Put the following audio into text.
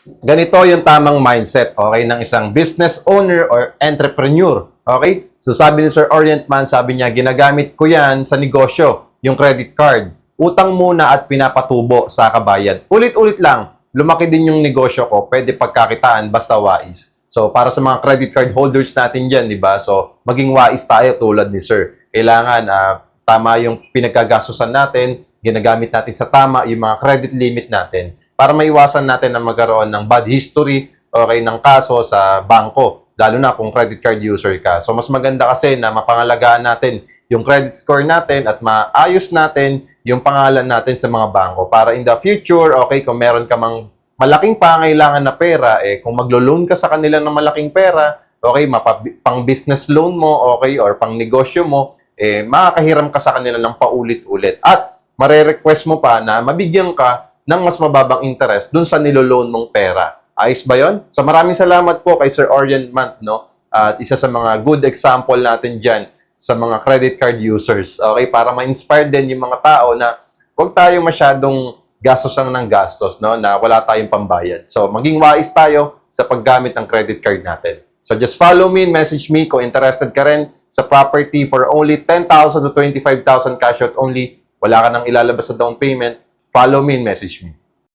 Ganito yung tamang mindset, okay, ng isang business owner or entrepreneur. Okay? So sabi ni Sir Orientman, sabi niya, ginagamit ko yan sa negosyo, yung credit card. Utang muna at pinapatubo sa kabayad. Ulit-ulit lang, lumaki din yung negosyo ko, pwede pagkakitaan basta wais. So para sa mga credit card holders natin dyan, di ba? So maging wais tayo tulad ni Sir. Kailangan tama yung pinagkagastusan natin, ginagamit natin sa tama yung mga credit limit natin para maiwasan natin na magkaroon ng bad history, okay, ng kaso sa bangko, lalo na kung credit card user ka. So mas maganda kasi na mapangalagaan natin yung credit score natin at maayos natin yung pangalan natin sa mga bangko para in the future, okay, kung meron ka mang malaking pangailangan na pera, kung maglo-loan ka sa kanila ng malaking pera, okay, pang business loan mo, okay, or pang negosyo mo, makakahiram ka sa kanila ng paulit-ulit. At mare-request mo pa na mabigyan ka ng mas mababang interest dun sa niloloan mong pera. Ayos ba yun? So maraming salamat po kay Sir Orientman, no? At isa sa mga good example natin dyan sa mga credit card users. Okay, para ma-inspire din yung mga tao na huwag tayo masyadong gastos lang ng gastos, no? Na wala tayong pambayad. So maging wais tayo sa paggamit ng credit card natin. So just follow me and message me kung interested ka rin sa property for only 10,000 to 25,000 cash out only. Wala ka nang ilalabas sa down payment. Follow me and message me.